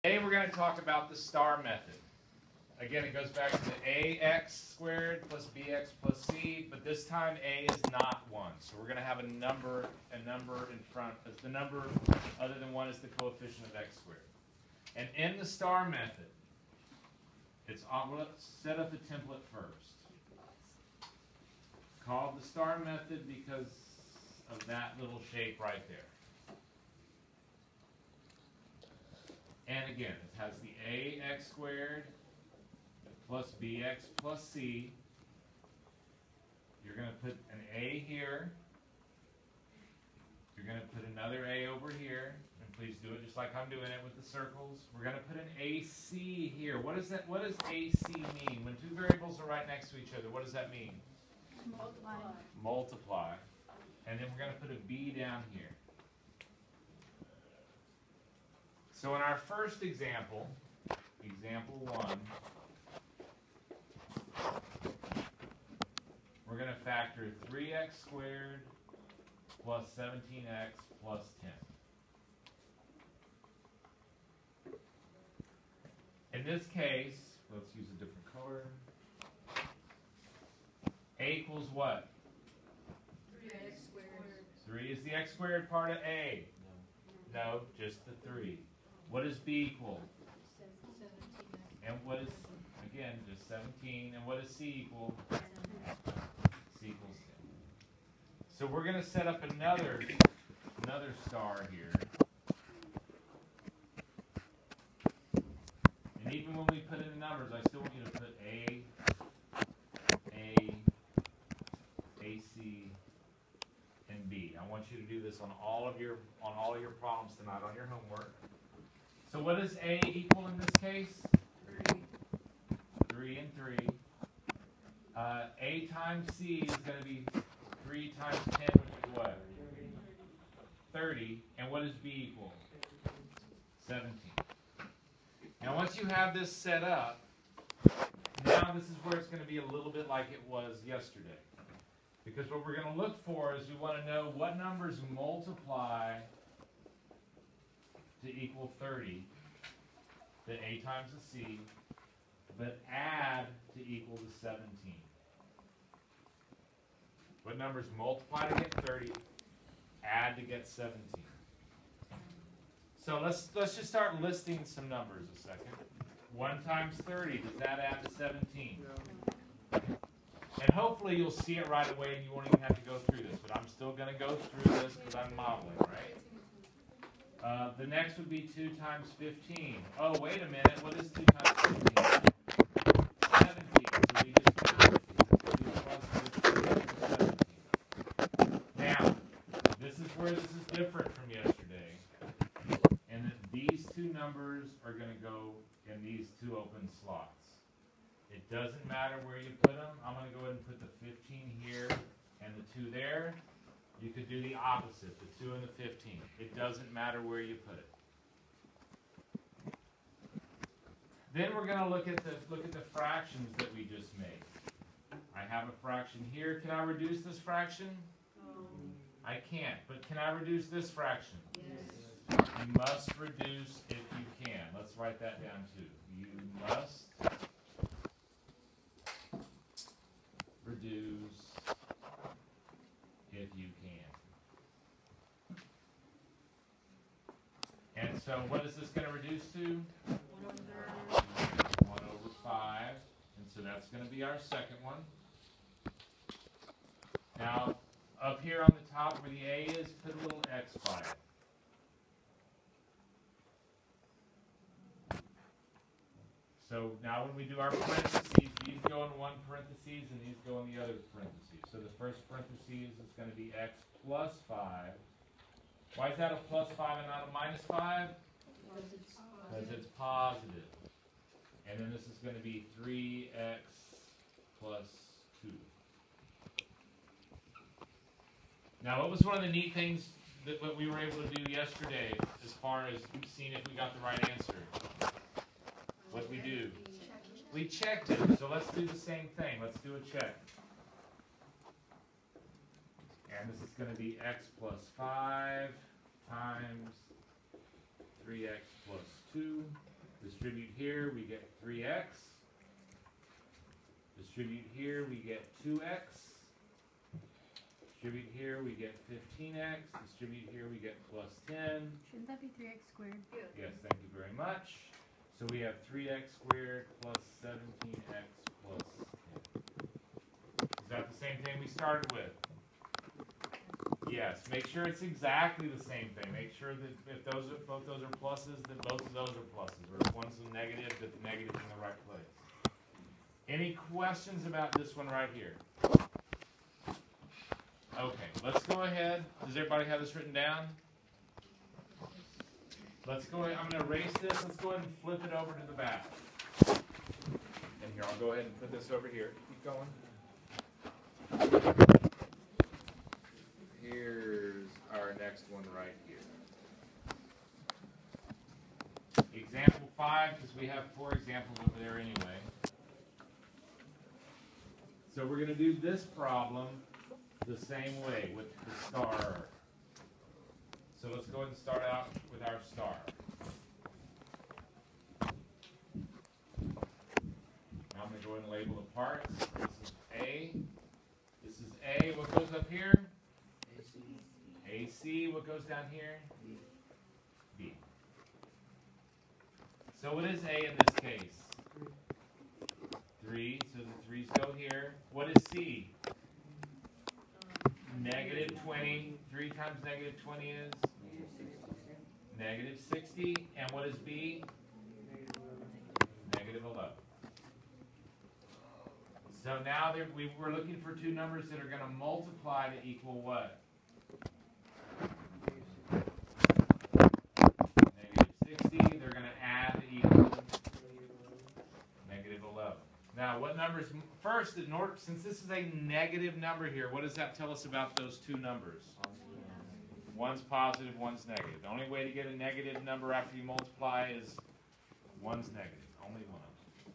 Today we're going to talk about the star method. Again, it goes back to the ax squared plus bx plus c, but this time a is not 1. So we're going to have a number in front. The number other than 1 is the coefficient of x squared. And in the star method, let's set up the template first. Called the star method because of that little shape right there. And again, it has the ax squared plus bx plus c. You're going to put an a here. You're going to put another a over here. And please do it just like I'm doing it with the circles. We're going to put an ac here. What does ac mean? When two variables are right next to each other, what does that mean? Multiply. Multiply. And then we're going to put a b down here. So in our first example, example 1, we're going to factor 3x squared plus 17x plus 10. In this case, let's use a different color. A equals what? 3x squared. 3 is the x squared part of A. No, just the 3. What does B equal? 17x. And what is, again, just 17. And what does C equal? 10. C equals 10. So we're going to set up another star here. And even when we put in the numbers, I still want you to put A, AC, and B. I want you to do this on all of your problems tonight on your homework. So what does A equal in this case? 3. 3 and 3. A times C is going to be 3 times 10, which is what? 30. And what does B equal? 17. Now once you have this set up, now this is where it's going to be a little bit like it was yesterday. Because what we're going to look for is we want to know what numbers multiply to equal 30, the A times the C, but add to equal to 17. What numbers multiply to get 30, add to get 17. So let's just start listing some numbers a second. 1 times 30, does that add to 17? No. And hopefully you'll see it right away and you won't even have to go through this, but I'm still going to go through this because I'm modeling, right? The next would be 2 times 15. Oh, wait a minute. What is 2 times 15? 17. So we just count 2 plus 15 is 17. Now, this is where this is different from yesterday. And that these two numbers are going to go in these two open slots. It doesn't matter where you put them. I'm going to go ahead and put the 15 here and the 2 there. You could do the opposite, the 2 and the 15. It doesn't matter where you put it. Then we're going to look at the fractions that we just made. I have a fraction here. Can I reduce this fraction? I can't, but can I reduce this fraction? Yes. You must reduce if you can. Let's write that down too. You must reduce if you can. And so what is this going to reduce to? 1 over 5. And so that's going to be our second one. Now, up here on the top where the A is, put a little X by it. So now when we do our parentheses, these go in one parentheses and these go in the other parentheses. So the first parentheses is going to be X plus 5. Why is that a plus 5 and not a minus 5? Because it's positive. And then this is going to be 3x plus 2. Now, what was one of the neat things that what we were able to do yesterday as far as seeing if we got the right answer? What did we do? We checked it. So let's do the same thing. Let's do a check. And this is going to be x plus 5 times 3x plus 2. Distribute here, we get 3x. Distribute here, we get 2x. Distribute here, we get 15x. Distribute here, we get plus 10. Shouldn't that be 3x squared? Yes, thank you very much. So we have 3x squared plus 17x plus 10. Is that the same thing we started with? Yes, make sure it's exactly the same thing. Make sure that if both those are pluses, that both of those are pluses. Or if one's a negative, that the negative's in the right place. Any questions about this one right here? Okay, let's go ahead. Does everybody have this written down? Let's go ahead. I'm going to erase this. Let's go ahead and flip it over to the back. And here, I'll go ahead and put this over here. Keep going. Here's our next one right here. Example 5, because we have 4 examples over there anyway. So we're going to do this problem the same way with the star. So let's go ahead and start out with our star. Now I'm going to go ahead and label the parts. This is A. This is A. What goes up here? AC. What goes down here? B. So what is A in this case? 3. So the 3's go here. What is C? Negative 20. 3 times negative 20 is? Negative 60. And what is B? Negative 11. So now we're looking for two numbers that are going to multiply to equal what? Negative 60. They're going to add to equal negative 11. Now, what numbers? First, since this is a negative number here, what does that tell us about those two numbers? One's positive, one's negative. The only way to get a negative number after you multiply is one's negative. Only one of them.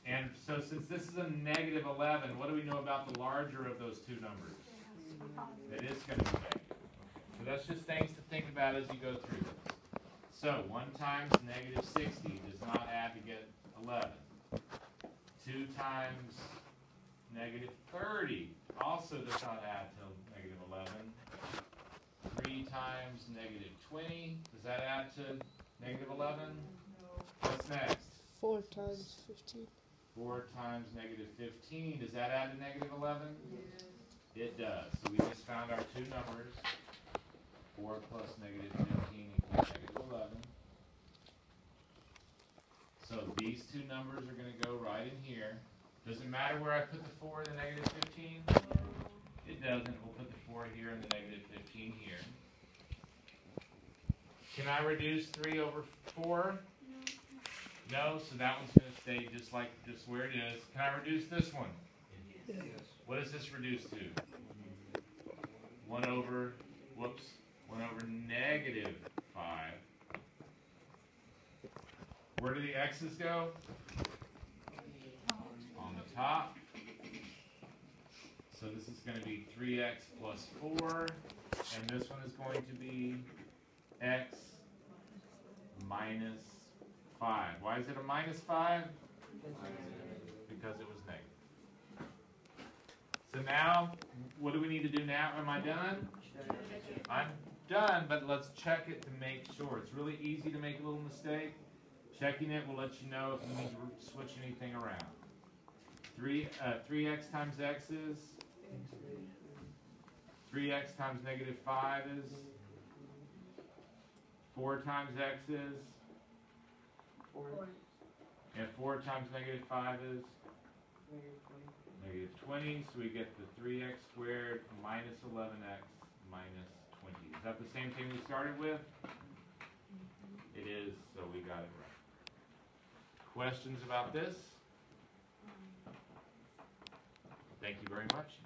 And so since this is a negative 11, what do we know about the larger of those two numbers? It is going to be negative. So that's just things to think about as you go through this. So 1 times negative 60 does not add to get 11. 2 times negative 30 also does not add to negative 11. 3 times negative 20, does that add to negative 11? What's next? 4 times 15. 4 times negative 15, does that add to negative 11? Yes. It does. So we just found our two numbers. 4 plus negative 15 equals negative 11. So these two numbers are going to go right in here. Does it matter where I put the 4 and the negative 15? It doesn't. We'll put the 4 here and the negative 15 here. Can I reduce 3 over 4? No, so that one's going to stay just where it is. Can I reduce this one? Yes. What does this reduce to? 1 over negative 5. Where do the x's go? On the top. So this is going to be 3x plus 4. And this one is going to be x minus 5. Why is it a minus 5? Because it was negative. So now, what do we need to do now? Am I done? I'm done, but let's check it to make sure. It's really easy to make a little mistake. Checking it will let you know if you need to switch anything around. 3x times x is? 3x times negative 5 is? 4 times x is? 4. And 4 times negative 5 is? Negative 20. So we get the 3x squared minus 11x minus 20. Is that the same thing we started with? It is, so we got it right. Questions about this? Thank you very much.